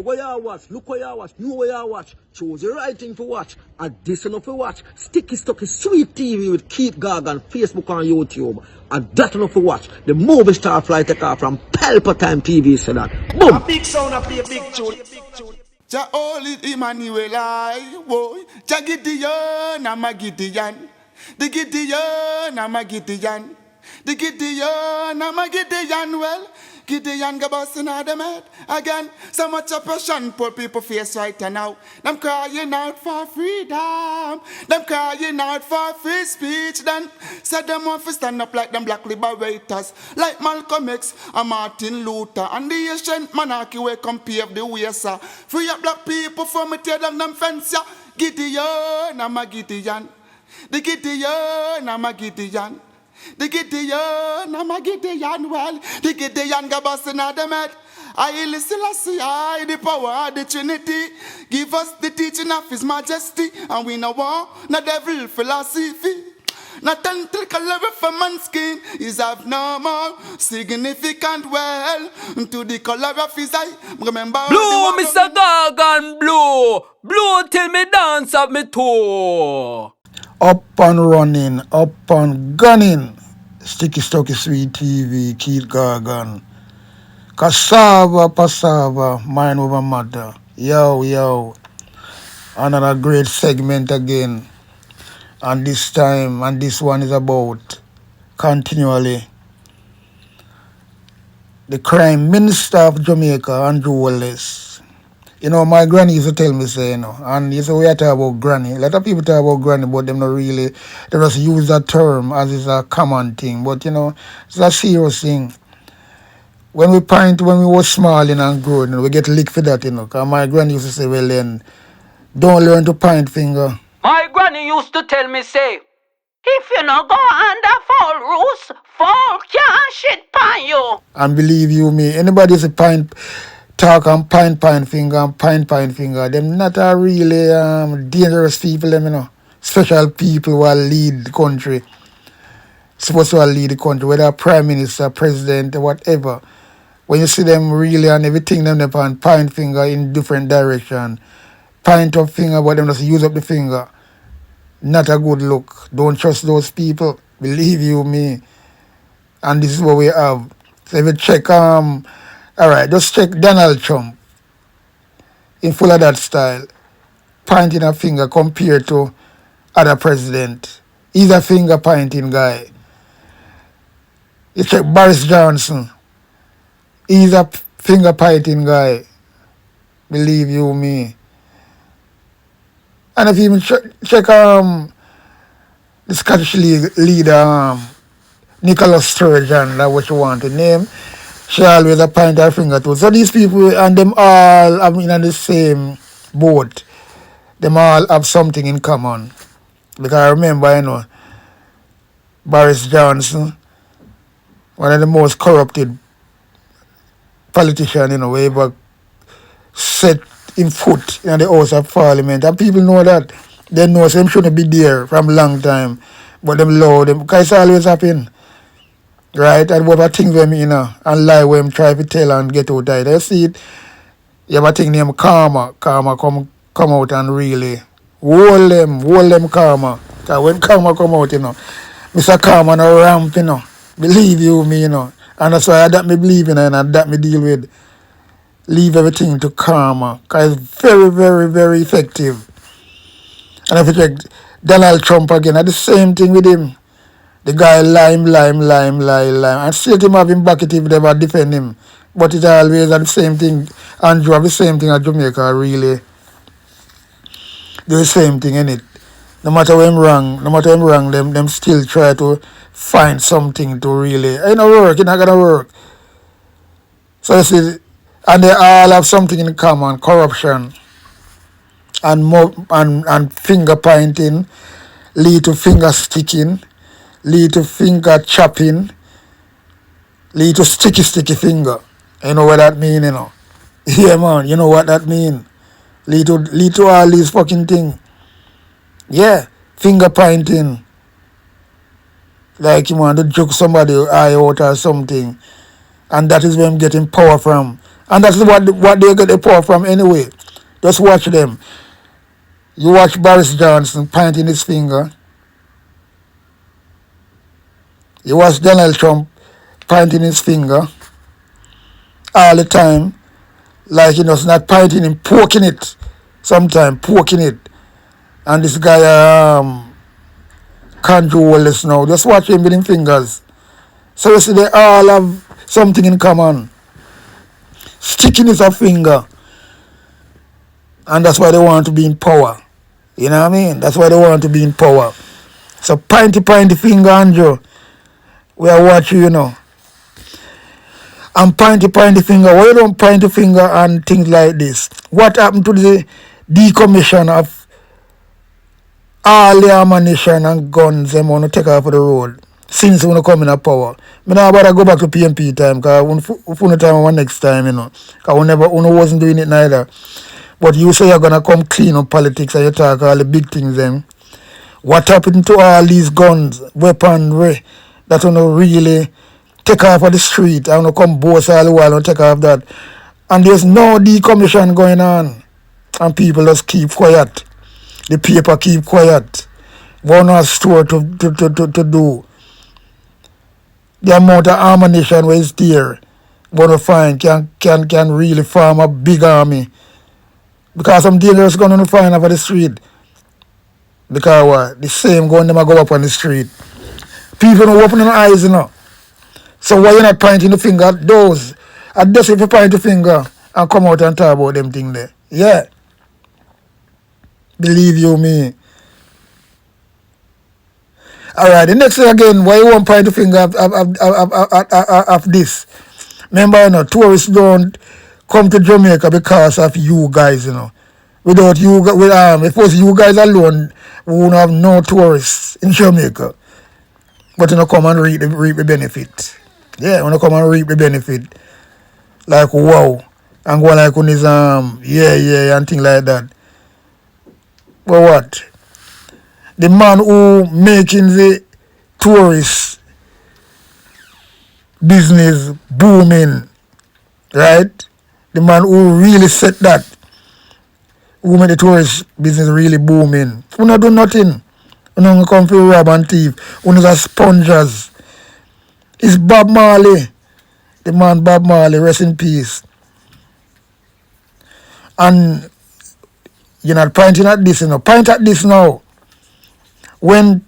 girl, where you watch, look where you watch, know where you watch, choose the right thing to watch, and this enough to watch, Sticky Stucky Sweet TV with Keith Gargan, Facebook and YouTube, and that enough to watch, the movie star fly take off from Palpatine TV, so that, boom! A big sound, a big tune. Ja oli Emmanuel I, boy, Ja Gideon, I'm a Gideon. The Gideon, I'm a Gideon. The Gideon, I'm a Gideon, well, Gideon go bustin' out them head again. So much oppression, poor people face right now. Them crying out for freedom. Them crying out for free speech. Then said them want to stand up like them black liberators, like Malcolm X and Martin Luther and the ancient monarchy where come pave the way, sir. Free up black people from me tear down them fence, yeah. Gideon, I'm a Gideon. The Gideon, I'm a Gideon. The Gideon, I'm a Gideon, well, the Gideon go bustin' out them head. I listen, I the power of the Trinity. Give us the teaching of His Majesty, and we know want no devil philosophy. Not tentacle for man's skin is of no more significant well to the color of his eye. Remember Blue, Mr. Gargan, blue till me dance up me toe. Up and running, up and gunning. Sticky Stucky Sweet TV, Keith Gargan. Cassava, passava, mind over matter. Yo. Another great segment again. And this time, and this one is about continually the Crime Minister of Jamaica, Andrew Wallace. You know, my granny used to tell me, say, you know, and you say we talk about granny. A lot of people talk about granny, but them not really, they just use that term as it's a common thing. But, you know, it's a serious thing. When we were small and growing, you know, we get licked for that, you know. Because my granny used to say, well, then, don't learn to point finger. My granny used to tell me, say, if you not go under foul rules, foul can't shit pan you. And believe you me, anybody say talk and point finger, them not a really dangerous people, them, you know. Special people who lead the country. Supposed to lead the country, whether a prime minister, president, or whatever. When you see them really and everything, them point finger in different direction. Point up finger, but them just use up the finger. Not a good look. Don't trust those people. Believe you me. And this is what we have. So if you check, alright, just check Donald Trump. In full of that style. Pointing a finger compared to other president. He's a finger pointing guy. You check Boris Johnson. He's a finger pointing guy. Believe you me. And if you even check the Scottish League leader, Nicola Sturgeon, that's what you want to name, she always a point her finger to. So these people and them all are in the same boat. Them all have something in common. Because I remember, you know, Boris Johnson, one of the most corrupted politicians, you know, we ever set in foot in the House of Parliament. And people know that. They know them shouldn't be there from a long time. But them love them. Because it's always happen. Right? And whatever things them, you know, and lie when them try to tell and get out of it. You see it, you have a thing named karma. Karma come out and really hold them karma. Because when karma come out, you know, Mr. Karma no ramp, you know. Believe you me, you know. And that's why that me believe in and that me deal with. Leave everything to karma. Because it's very, very, very effective. And if you check Donald Trump again, I the same thing with him. The guy lie. And still him have him back it if they ever defend him. But it's always the same thing. Andrew have the same thing at Jamaica, really. Do the same thing, innit? No matter when I'm wrong, them still try to find something to really. It not work, it's not gonna work. So you see, and they all have something in common, corruption. And finger pointing, lead to finger sticking, lead to finger chopping, lead to sticky finger. You know what that mean, you know? Yeah, man, you know what that mean. Lead to all these fucking things. Yeah, finger pointing. Like you want to joke somebody eye out or something. And that is where I'm getting power from. And that's what they get the power from anyway. Just watch them. You watch Boris Johnson pointing his finger. You watch Donald Trump pointing his finger all the time. Like, it's not pointing him, poking it. Sometimes poking it. And this guy can't do all this now. Just watch him with his fingers. So you see, they all have something in common. Sticking is a finger. And that's why they want to be in power. You know what I mean? That's why they want to be in power. So pointy finger, Andrew. We are watching, And pointy finger. Why you don't point the finger and things like this? What happened to the decommission of all the ammunition and guns them want to take off of the road since we come in a power? I now about to go back to PMP time because we time one next time, Because we wasn't doing it neither. But you say you're gonna come clean up politics and you talk all the big things then. What happened to all these guns, weaponry that really take off of the street and come boast all the while and take off that? And there's no decommission going on. And people just keep quiet. The paper keep quiet. One has store to do. The amount of ammunition was there, gonna find can really form a big army. Because some dealers gonna find over the street. Because what? The same gun them go up on the street. People don't open their eyes, So why you not pointing the finger at those? At this if you point the finger and come out and talk about them thing there. Yeah. Believe you me. Alright, the next thing again, why you won't point the finger of this? Remember, tourists don't come to Jamaica because of you guys, Without you, if it was you guys alone, we wouldn't have no tourists in Jamaica. But come and reap the benefit. Yeah, come and reap the benefit. Like, wow. And go like on his yeah, and things like that. But what? The man who making the tourist business booming, right? The man who really set that, who made the tourist business really booming. We not do nothing. We not come for rob and thief. We not spongers. It's Bob Marley. The man Bob Marley, rest in peace. And you're not pointing at this, Point at this now. When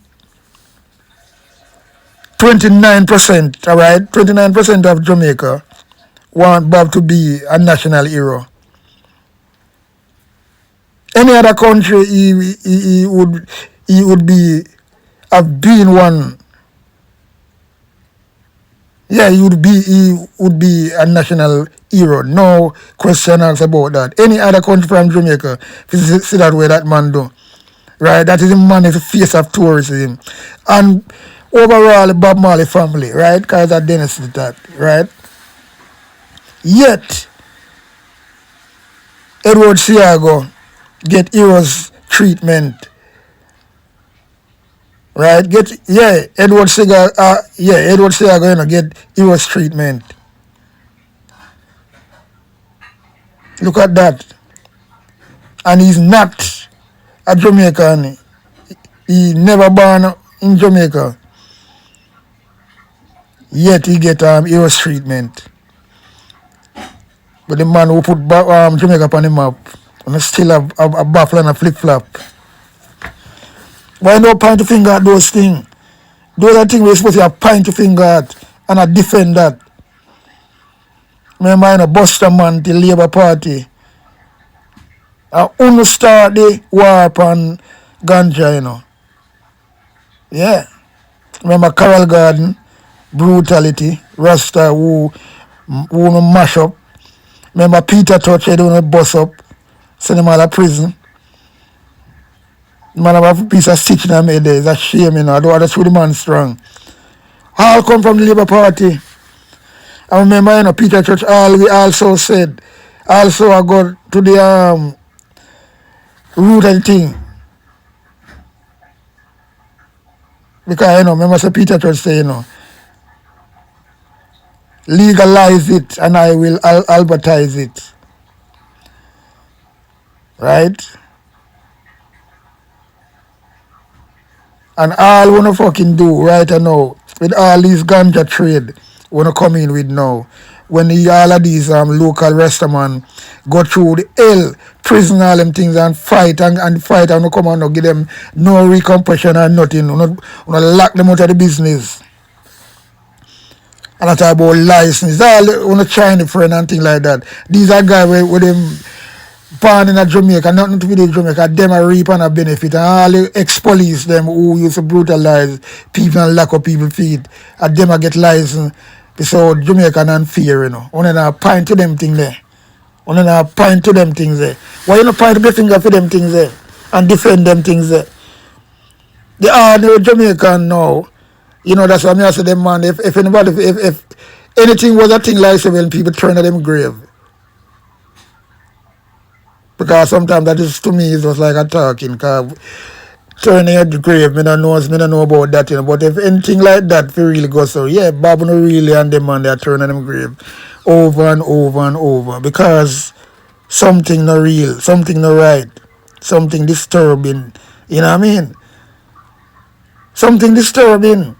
29%, all right, 29% of Jamaica want Bob to be a national hero. Any other country, he would be have been one. Yeah, he would be a national hero. No question asked about that. Any other country from Jamaica, if you see that way that man do. Right, that is the man is the face of tourism. And overall the Bob Marley family, right? Because that Dennis did that, right? Yet Edward Siago get heroes treatment. Right? Edward Siago, get heroes treatment. Look at that. And he's not a Jamaican. He never born in Jamaica. Yet he get heroes treatment. But the man who put Jamaica on the map and still have a baffle and a flip-flop. Why not point the finger at those things? Those are things we're supposed to have point the finger at and I defend that. Remember, Buster man, the Labour Party. I only start the war upon ganja, Yeah. Remember Carol Garden, brutality, Rasta who mash up. Remember Peter Touch, they don't bust up, send him out of prison. Man have a piece of stitch in him head there. It's a shame, I don't understand the man strong. All come from the Labour Party. I remember, Peter Church we also said, also I got to the root of the thing. Because, remember Sir Peter Church say, Legalize it and I will advertise it. Right? And all wanna fucking do right now with all these ganja trade wanna come in with now. When all of these local restaurant go through the hell, prison all them things and fight and fight and come on and give them no recompression or nothing. Wanna lock them out of the business. And I talk about license. All wanna China friend and things like that. These are guys with them born in a Jamaica, nothing to do with Jamaica, them a reap and a benefit. And all the ex-police them who used to brutalize people and lock up people feet, and them a get license. So Jamaica non fear, you know. Only now point to them things there. Only now point to them things there. Why you not point to the finger for them things there and defend them things there? The ordinary Jamaican now, you know, that's why I say them man, if anybody if anything was a thing like so when people turn at them grave. Because sometimes that is to me it was like a talking, cause turning at the grave, me don't know about that, you know. But if anything like that if it really goes so, yeah, Bob no really and them man they are turning them grave over and over and over. Because something not real, something not right, something disturbing, you know what I mean? Something disturbing.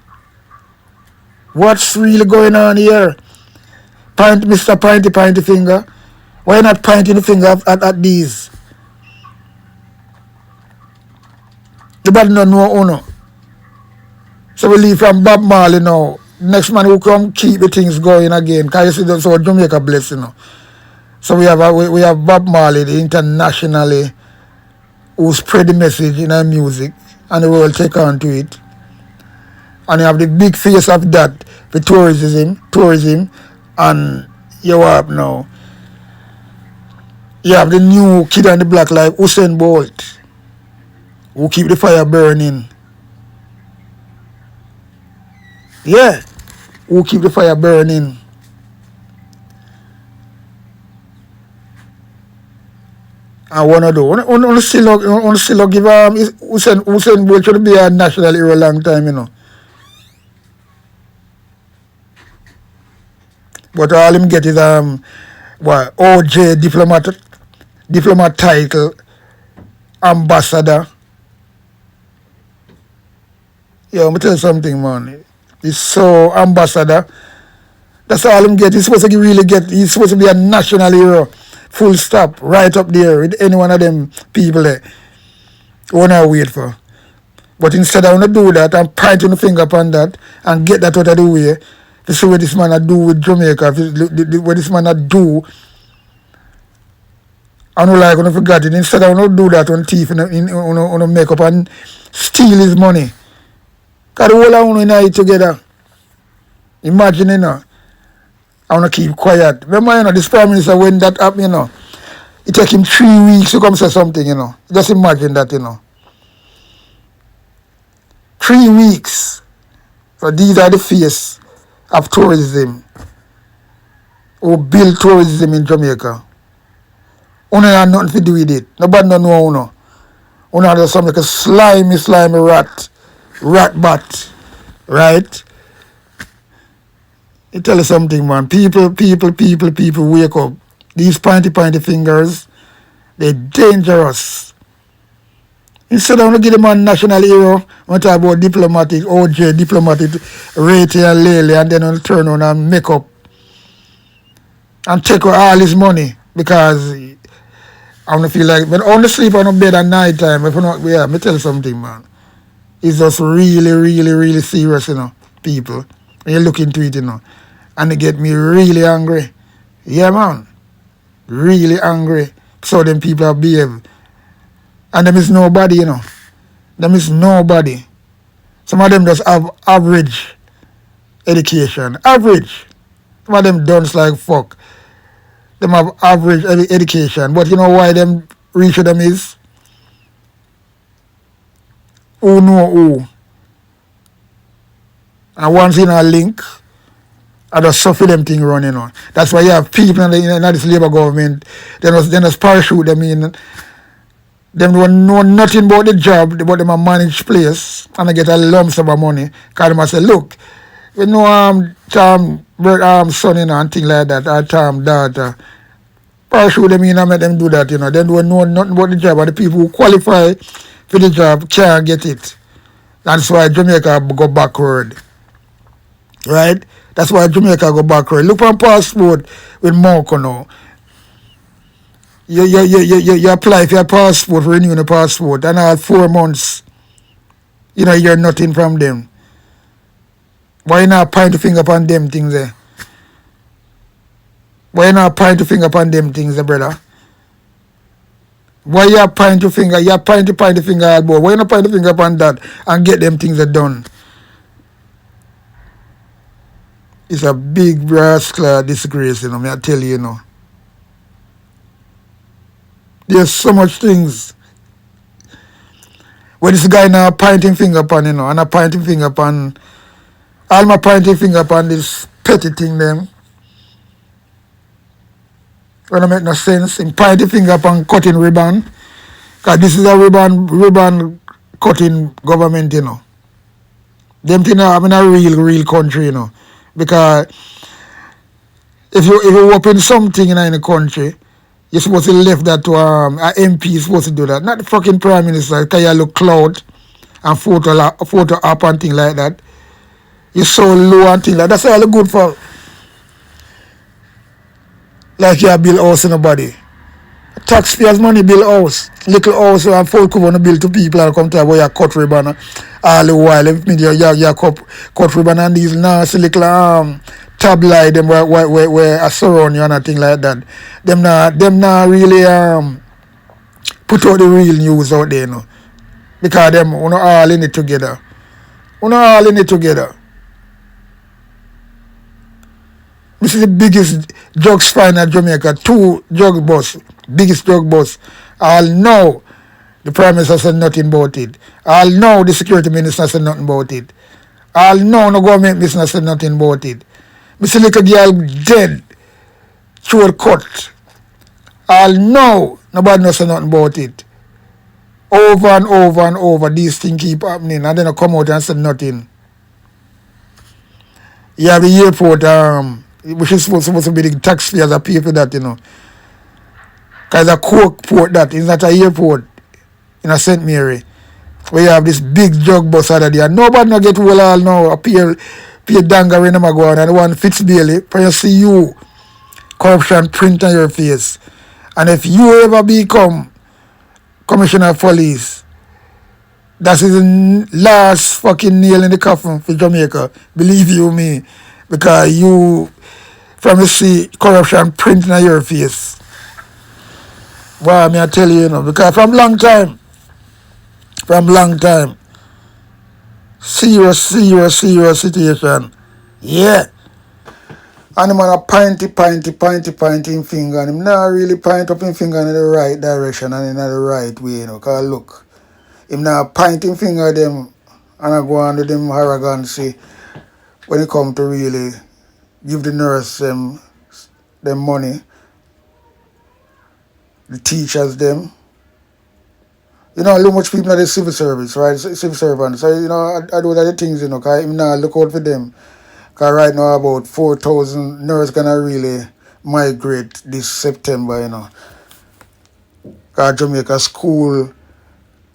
What's really going on here? Mr. Pointy finger. Why not pointing the finger at these? The body don't know owner. So we leave from Bob Marley now. Next man who come keep the things going again. Because you see, so Jamaica bless, you know. So we have Bob Marley, the internationally, who spread the message in our music. And the world take on to it. And you have the big face of that, the tourism, and you have now. You have the new kid on the block like Usain Bolt, who keep the fire burning. Yeah, who keep the fire burning. I wanna do. Wanna still give Usain Bolt should be a national hero a long time, you know. But all him get is what OJ diplomat title, ambassador. Yeah, let me tell you something, man. He's so ambassador. That's all him get. He's supposed to be a national hero. Full stop. Right up there with any one of them people there. What I wait for. But instead I want to do that and point the finger upon that and get that out of the way to see what this man a do with Jamaica, what this man a do. I don't like when I forgot it. Instead I want to do that on thief on make up and steal his money. Because the whole of in it together. Imagine, you know. I want to keep quiet. Remember, you know, this Prime Minister, when that happened, you know, it took him 3 weeks to come say something, you know. Just imagine that, you know. 3 weeks. So these are the face of tourism. Who build tourism in Jamaica. Uno have nothing to do with it. Nobody don't know Uno. Uno have something like a slimy rat bat. Right? I tell you something, man. People wake up. These pointy fingers, they're dangerous. Instead of give them a national hero, I want to talk about diplomatic, Rate and Lele, and then I'll turn on and make up and take all his money because I don't feel like, but I only sleep on a bed at night time. If not, yeah, me tell you something, man. It's just really serious, you know, people. When you look into it, you know. And it get me really angry. Yeah, man. Really angry. So them people are behave. And them is nobody, you know. Them is nobody. Some of them just have average education. Average. Some of them dunce like fuck. Them have average education. But you know why them reach them is? Who know who? And once in a link, I just suffer them thing running on. That's why you have people in this Labour government, they just parachute them in. Them don't know nothing about the job, but them a manage place and I get a lump sum of money. Because them say, look, You know, son, and thing like that, or daughter. Pursue them in and make them do that, They don't know nothing about the job, and the people who qualify for the job can't get it. That's why Jamaica go backward. Right? That's why Jamaica go backward. Look on passport with Marco now. You apply for your passport, renew the passport, and all 4 months, you hear nothing from them. Why you not point the finger upon them things there? Why you not point the finger upon them things there, brother? Why you point your finger? You point the finger at boy. Why you not point the finger upon that and get them things done? It's a big rascal disgrace, me I tell you, There's so much things. When this guy now pointing finger upon, and I pointing finger upon, all my pointing finger upon this petty thing them. When I make no sense, in pointing finger upon cutting ribbon. Because this is a ribbon cutting government, Them thing I'm in a real country, Because if you open something in the country, you're supposed to leave that to an MP is supposed to do that. Not the fucking Prime Minister, because you look cloud and photo up and things like that. You're so low and things like that. That's all good for. Like you build house in nobody. Taxpayers' money build house. Little house and full cover on build to people and come to where you cut ribbon all the while. If you cut ribbon and these nasty little tabloid them where I surround you and a thing like that. Them not really put out the real news out there, Because them we all in it together. This is the biggest drug spine in Jamaica. 2 drug bus, biggest drug bus. All know the Prime Minister said nothing about it. All know the Security Minister said nothing about it. All know the government minister said nothing about it. Mr. Little girl dead, throat cut. All know nobody knows nothing about it. Over and over and over, these things keep happening, and then I come out and say nothing. You have the airport, which is supposed to be the taxpayers that pay for that, Because it's a coke port that, it's not an airport in St. Mary, where you have this big drug bus out there. Nobody no get well all now, pay danga when them go on, and the one Fitz Bailey, for you see you, corruption print on your face. And if you ever become Commissioner of Police, that is the last fucking nail in the coffin for Jamaica. Believe you me. Because you, from you see corruption printing on your face. Why, I tell you, because from long time, serious situation. Yeah. And the man a pointy him finger, and him not really point up him finger in the right direction and in the right way, Because look, him not pointing finger at them and I go on to them arrogancy when it come to really give the nurse them money, the teachers them. Look much people in the civil service, right? Civil servants. So, I do the things, because him not look out for them. Because right now about 4,000 nurses gonna really migrate this September, Because Jamaica school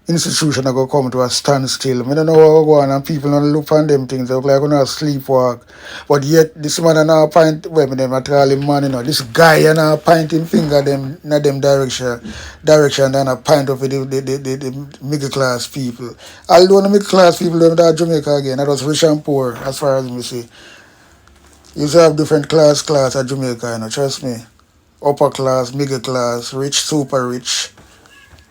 institution are going to come to a standstill. I don't know what go on and people don't look on them things. They look like going to sleepwalk. But yet this man now point them at all him man, This guy now pointing finger them in them direction and a point of the middle class people. Although the middle class people them that Jamaica again, that was rich and poor as far as me see. You have different class at Jamaica, trust me. Upper class, middle class, rich, super rich.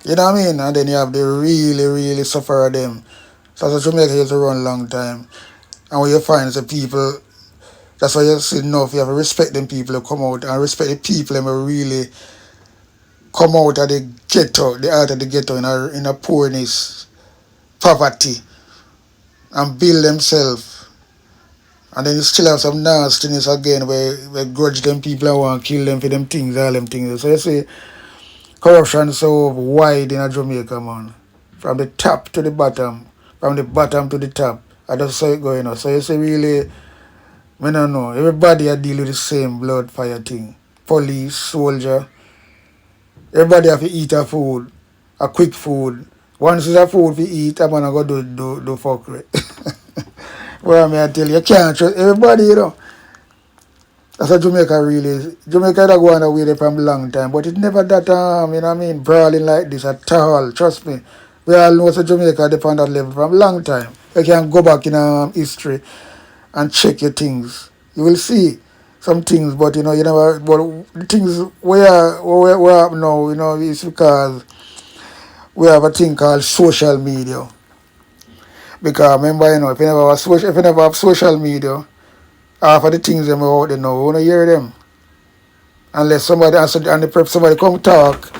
You know what I mean? And then you have the really suffer them. So as Jamaica has to run long time. And what you find is the people, that's why you see enough, you have to respect them people who come out and respect the people who really come out of the ghetto, the out of the ghetto in a poorness, poverty, and build themselves. And then you still have some nastiness again where grudge them people and want to kill them for them things, all them things. So you see, corruption so wide in Jamaica, man. From the top to the bottom, from the bottom to the top. I just saw it going on. So you see, really, I don't know. Everybody are deal with the same blood fire thing. Police, soldier. Everybody have to eat a food. A quick food. Once it's a food we eat, I'm gonna go do fuckery. Well, I tell you can't trust everybody, you know. That's what Jamaica really is. Jamaica that go on away there from a long time, but it's never that you know what I mean, brawling like this at all. Trust me. We all know that Jamaica they on that level from a long time. You can go back in history and check your things. You will see some things, but you know, you never. But the things we are now, you know, it's because we have a thing called social media. Because remember, you know, if you never have social media, half of the things them out there now, we don't hear them. Unless somebody somebody come talk,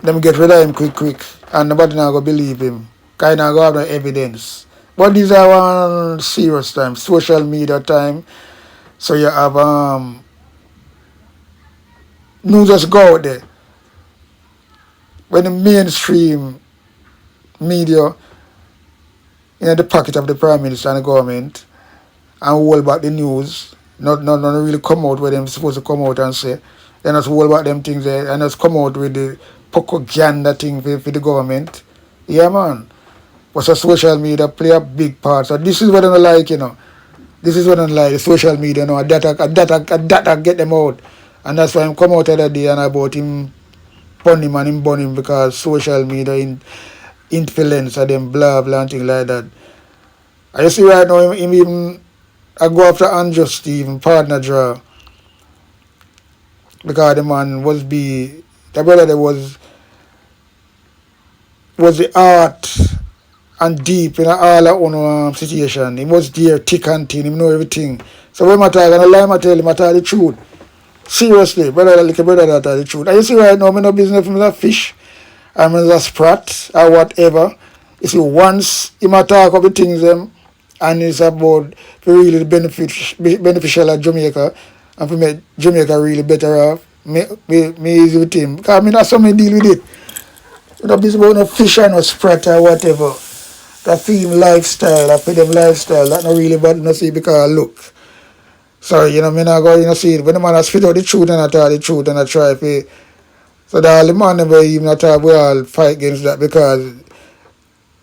them get rid of him quick, and nobody now go believe him. Kind of go have no evidence. But these are one serious time, social media time. So you have news just go out there. When the mainstream media in the pocket of the Prime Minister and the government and hold back the news, not really come out where they're supposed to come out and say, then just hold back them things there and just come out with the propaganda thing for the government. Yeah, man. But so social media play a big part. So this is what I don't like, you know. This is what I don't like, the social media, you know, that get them out. And that's why I'm come out the other day and about him burn him because social media influence of them blah blah and things like that. I see right now him even I go after unjust even partner draw because the man the brother that was the art and deep in all our own situation. He was there thick and thin, he know everything. So when I talk and I lie, I tell him I tell the truth. Seriously, brother like a brother that tell the truth. And you see right now, I'm no business with a fish, I'm a sprat or whatever. You see, once he might talk of the things and it's about really beneficial of Jamaica and for make Jamaica really better off, me easy with him. Because I mean that's how me deal with it. You know, this about no fish or no sprat or whatever. That film lifestyle, that film lifestyle, that not really bad no see because look. So, you know, me not go, you know, see it. When the man has spit out the truth and I tell the truth and I try to so that all the man never even talk we all fight against that because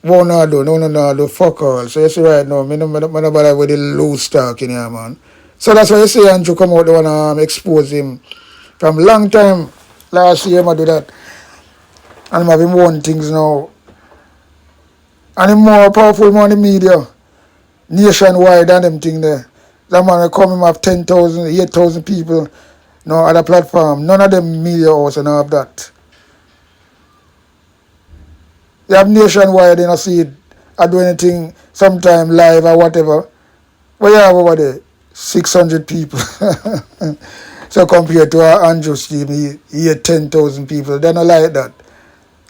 no, fuck all. So you see right now, me no bother with the loose talk in here, man. So that's why you see Andrew come out, they want to expose him. From long time, last year, I do that. And I'm having one things now. And the more powerful man in the media, nationwide than them thing there. That man will come him have 10,000, 8,000 people, no other platform. None of them media house and have that. You have nationwide, you know, see it, I do anything, sometime live or whatever. But you have over there 600 people. So compared to our Andrew scheme, he had 10,000 people. They're not like that.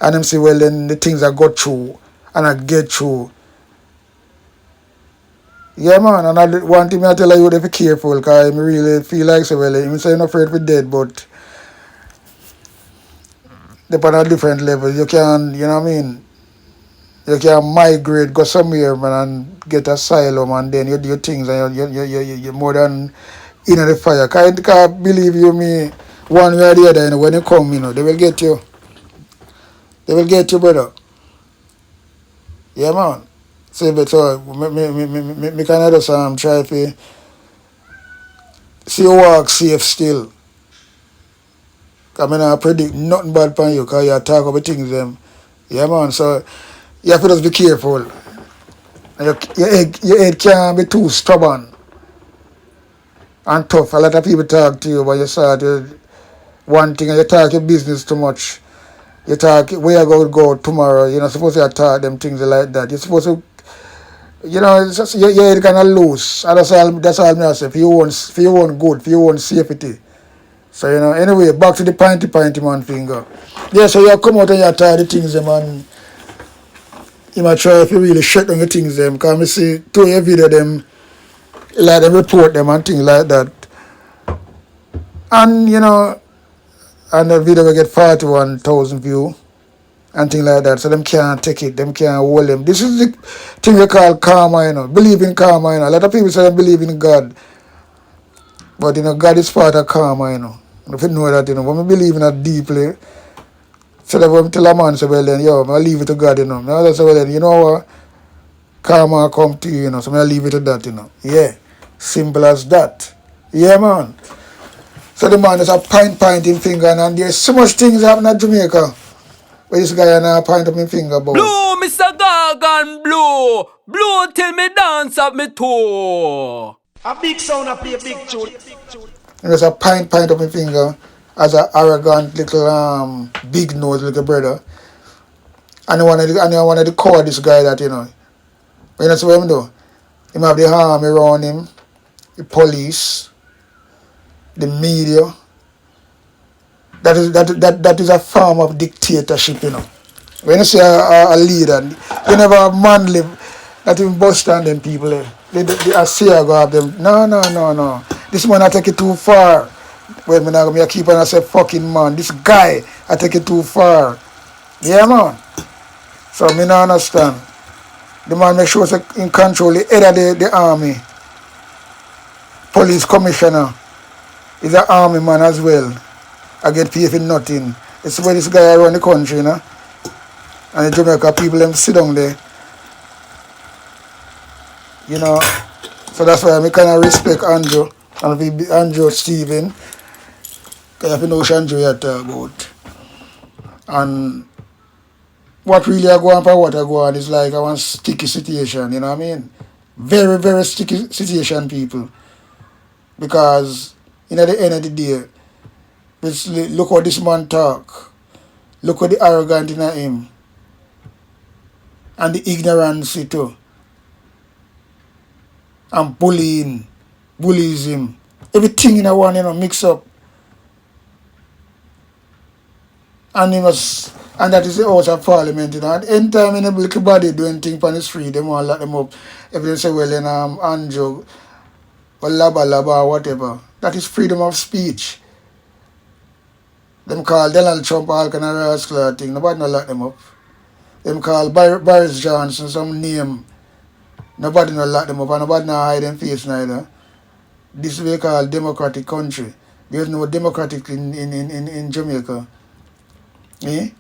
And them say, well, then the things I got through and I get through. Yeah, man, and one thing I tell you, to be careful, because I really feel like, so well, I'm saying afraid we're dead, but they're on a different level. You can, you know what I mean? You can migrate, go somewhere, man, and get asylum, and then you do your things, and you're more than in the fire. Because believe you me, one way or the other, you know, when you come, you know, they will get you. They will get you, brother. Yeah, man. So, but so, me kind of just try to see you walk safe still. Because I not predict nothing bad from you, because you talk about things them. Yeah, man. So, you have to just be careful. And your head can't be too stubborn and tough. A lot of people talk to you, but you start one thing and you talk your business too much. You talk where you going to go tomorrow. You're not supposed to talk them things like that. You're supposed to, you know, it's just, your head kind of loose. And that's all I say. If you want good, if you want safety. So, you know, anyway, back to the Pointy man finger. Yeah, so you come out and you talk the things them and you might try if you really shut down the things them. Because I see two your video them, like them report them and things like that. And, you know, and the video will get 41,000 views. and things like that. So them can't take it, them can't hold them. This is the thing we call karma, Believe in karma, A lot of people say they believe in God. But God is part of karma, If you know that, when we believe in that deeply, so that when we tell a man, say, well then, I leave it to God, I say, well then, you know what? Karma come to you, so I leave it to that, Yeah. Simple as that. Yeah, man. So the man is a pointing finger, and there's so much things happening at Jamaica. Where this guy and I point up my finger about. Blue, Mr. Gargan, blue. Blue till me dance up me toe. A big sound a play big tune. And there's a point up my finger as an arrogant little big nose little brother. And I wanted to cover this guy that, But you know what him do? Him have the army around him, the police, the media. That is a form of dictatorship, When you see a leader, you never have man live, not even bus stand them people. I see I go have them. No. This man I take it too far. When I keep on I say fucking man, this guy I take it too far. Yeah man. So me not understand. The man make sure say in control the head of the army. Police commissioner is an army man as well. I get paid for nothing. It's where this guy around the country, And the Jamaica people them sit down there. So that's why I kind of respect Andrew. And Andrew Stephen. Because I know what Andrew you talk about. And what really I go on for what I go on is like I want sticky situation, you know what I mean? Very, very sticky situation, people. Because at the end of the day, look how this man talk. Look how the arrogant in him. And the ignorance too. And bullies him. Everything in a one, mix up. And that is the House of Parliament, And any time in a little body doing things on the street, they want to lock them up. If they say, well, Andrew, or laba, or whatever. That is freedom of speech. Them call Donald Trump all kind of rascal thing. Nobody no lock them up. Them call Boris Johnson some name. Nobody no lock them up and nobody no hide them face neither. This is what we call democratic country. There's no democratic in Jamaica. Eh?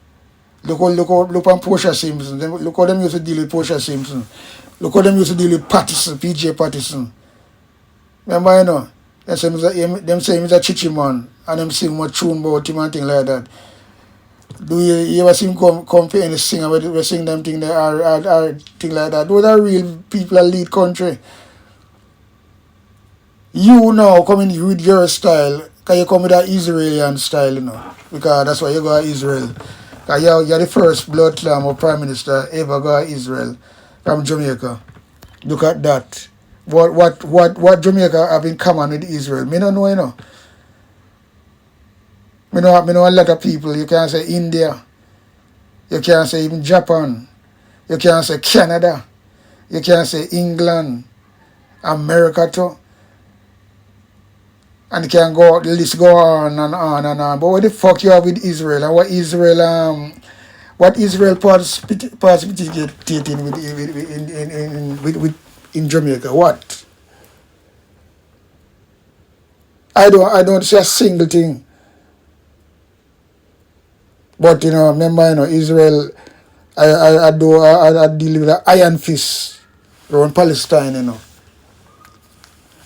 Look on Portia Simpson. Look how them used to deal with Portia Simpson. Look how them used to deal with Patterson, PJ Patterson. Remember, them say he's a chichi man and them sing much tune about him and things like that. Do you ever see him come for any singer where they sing them things there are things like that? Those are real people that lead country. You now coming with your style, because you come with that Israeli style, because that's why you go to Israel. Because you're the first blood clam or prime minister ever go to Israel from Jamaica. Look at that. What Jamaica have in common with Israel? Me don't know, Me know a lot of people. You can't say India. You can't say even Japan. You can't say Canada. You can't say England. America too. And you can go, the list go on and on and on. But what the fuck you have with Israel? And what Israel participating with in Jamaica? What? I don't see a single thing. But remember, Israel, I deal with an iron fist around Palestine, And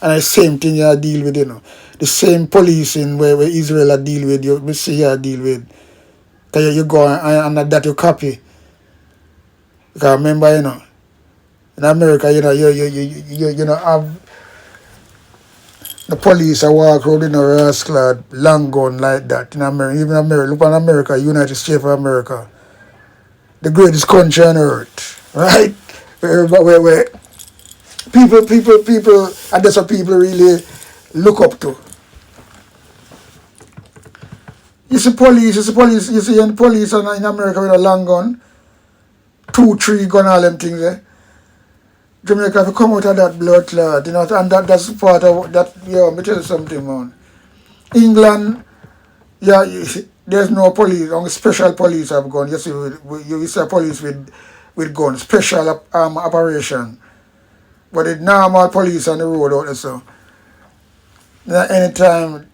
the same thing I deal with, The same policing where Israel I deal with, you see here I deal with. Because you go and that you copy. Because remember, in America, you have the police I walk around in a rascal long gun like that in America. Even America, look at America, United States of America. The greatest country on earth. Right? Where people, and that's what people really look up to. You see police, you see any police in America with a long gun, 2, 3 gun, all them things there. Jamaica have to come out of that blood clot, and that's part of that, me tell you something, man. England, there's no police, only special police have gone. You see, you see a police with guns, special operation. But the normal police on the road out there, so. Now, anytime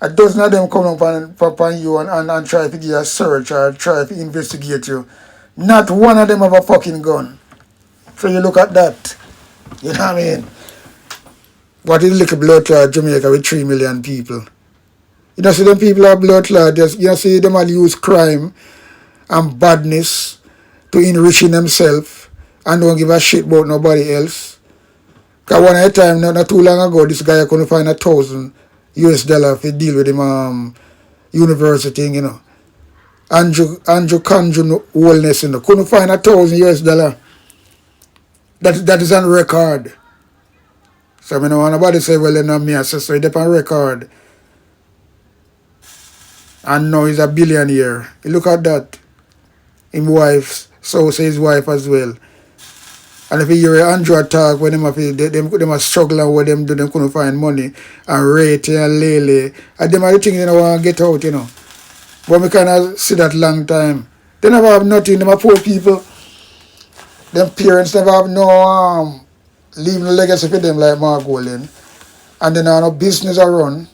a dozen of them come up on you and try to give you a search or try to investigate you, not one of them have a fucking gun. So you look at that. You know what I mean? What is little blood clot Jamaica with 3 million people? You know, see them people are blood clot. You see them all use crime and badness to enriching themselves and don't give a shit about nobody else. Because one at a time, not too long ago, this guy couldn't find $1,000 to deal with him university thing, you know. Andrew Kanju wellness, you know. Couldn't find $1,000. That is on record. So I don't want nobody say, well, you know, me, I say, so it's on record. And now he's a billionaire. You look at that. His wife, so say his wife as well. And if you hear Andrew talk, when them are struggling with them, them couldn't find money, and rate and lele, and them are the things they don't want to get out, you know. But we kind of see that long time. They never have nothing, them are poor people. Them parents never have no leave no legacy for them like Mark Golden. And then no business are run.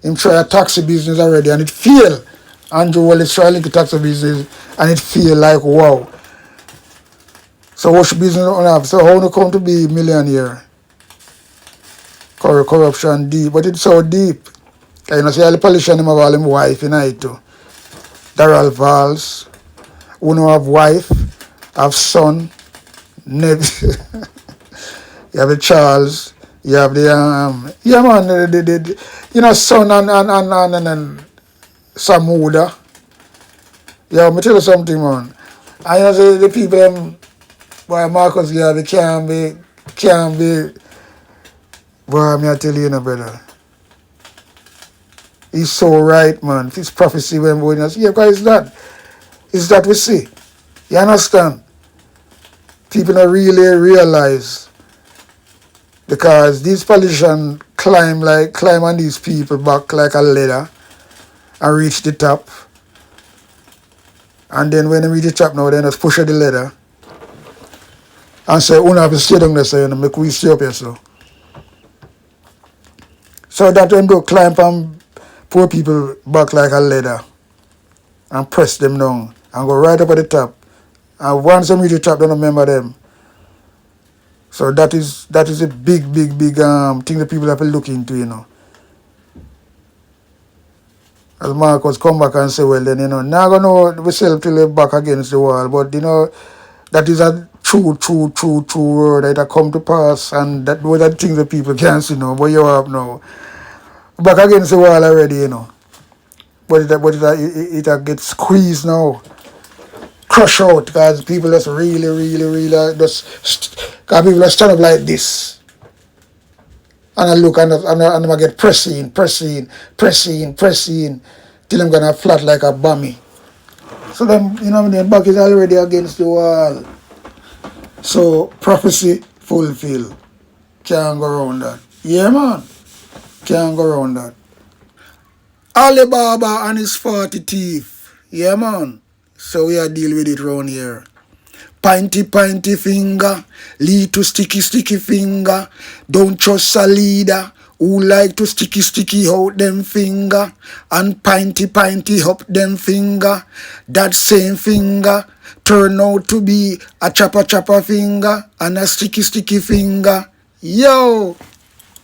Him try a taxi business already and it fail. Andrew Wallace try to taxi business and it feel like wow. So what business don't have? So how do you come to be millionaire? Corruption deep, but it's so deep. You know, see all the politicians have all them wife in it too. Darrell Valls, who no have wife, have son, Ned. You have the Charles, you have the yeah man, the you know son and Samuda. Yeah, me tell you something, man. I know say the people boy Marcus Garvey can't be boy, me I tell you, brother. He's so right, man. His prophecy when we yeah, because it's that we see. You understand? People don't really realize because these politicians climb on these people back like a ladder and reach the top. And then when they reach the top now, they just push the ladder and say, "Una have to stay down there, so you know, make we stay up here, so." So that when they climb on poor people back like a ladder and press them down and go right up at the top. And once they reach the top, they don't remember them. So that is a big thing that people have to look into, you know. As Marcus come back and say, well then, you know, now gonna know we sell till we're back against the wall, but you know, that is a true word that come to pass, and that those are things that people can't see now, but you have now. Back against the wall already, you know. But it gets squeezed now. Crush out because people just really just because people just stand up like this. And I look and I get pressing till I'm gonna flat like a bummy. So then, you know, the back is already against the wall. So prophecy fulfilled. Can't go around that. Yeah, man. Can't go around that. Alibaba and his 40 teeth. Yeah, man. So we are deal with it round here. Pointy finger, lead to sticky finger. Don't trust a leader who like to sticky out them finger. And pointy up them finger. That same finger turn out to be a chopper finger and a sticky finger. Yo!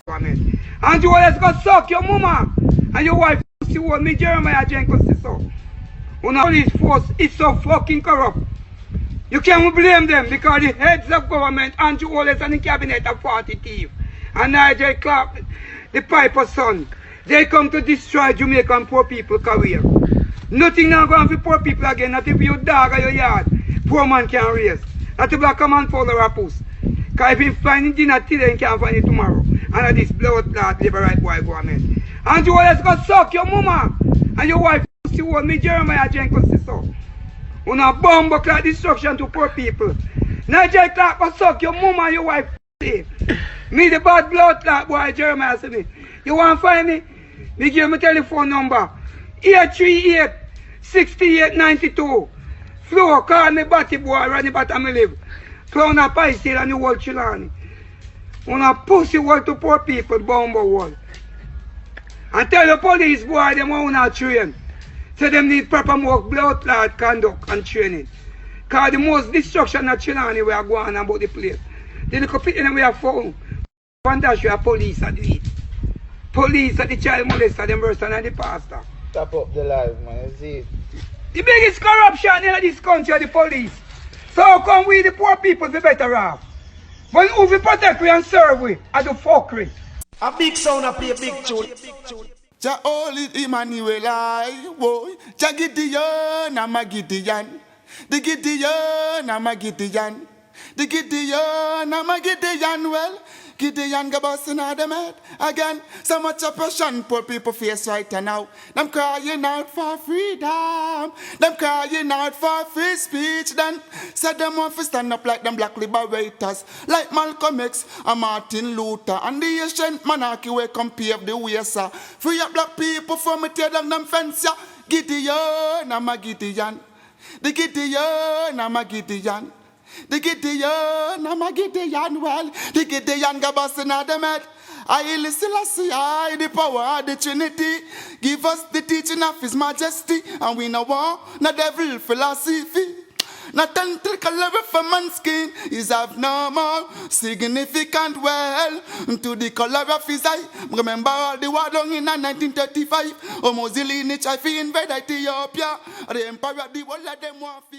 And you always go suck your mama and your wife pussy want me Jeremiah Jenkins so. When the police force is so fucking corrupt. You can't blame them because the heads of government, Andrew Wallace and the cabinet are 40 thieves. And Nigel Clark, the Piper's son, they come to destroy Jamaican poor people career. Nothing now going for poor people again, not if you dog or your yard, poor man can raise. Not if black man follow a puss. Because if he find dinner today, he can't find it tomorrow. And this blood clot live a right boy government. Andrew Wallace go suck your mama and your wife pussy want me Jeremiah Jenkins so. Una bomb clot destruction to poor people. Nigel Clark go suck your mama and your wife pussy. Me the bad blood clot boy Jeremiah say me. You want to find me? Me give me telephone number. 838 68 92. Flow, call me Batty boy, run the bottom me live. Clown a pie still and the whole Chilani. Una pussy wall to poor people, bomber wall. And tell the police boy them want to train. So them need proper more blood clot conduct and training. Cause the most destruction of Chilani we are going about the place. The little people we are found. Fantastic police are doing it. Police are the child molester, them worse than the pastor. Tap up the life, man, you see. The biggest corruption in this country are the police. So how come we the poor people be better off? But who we protect we and serve we are the fuckery. A big sound a play a big tune. Jah holy Emmanuel, I boy. Jah Gideon, I'm a Gideon. The Gideon, I'm a Gideon. The Gideon, I'm a Gideon. Well, Gideon go busting out them head again. So much oppression poor people face right now. Them crying out for freedom. Them crying out for free speech. Then said them want to stand up like them black liberators, like Malcolm X and Martin Luther and the ancient monarchy where come pave the way, sir. Free up black people from me tear down them fence, yeah. Gideon, I'm a Gideon. The Gideon, I'm a Gideon. The Gideon, I'm a Gideon, well, the Gideon go busting out them head. I listen, I the power of the Trinity. Give us the teaching of His Majesty, and we no want no devil philosophy. Not tentacle level for man's skin is abnormal, significant well to the color of his eye. Remember all the war done in 1935. Mussolini tried to invade Ethiopia. The emperor, the world, let them want to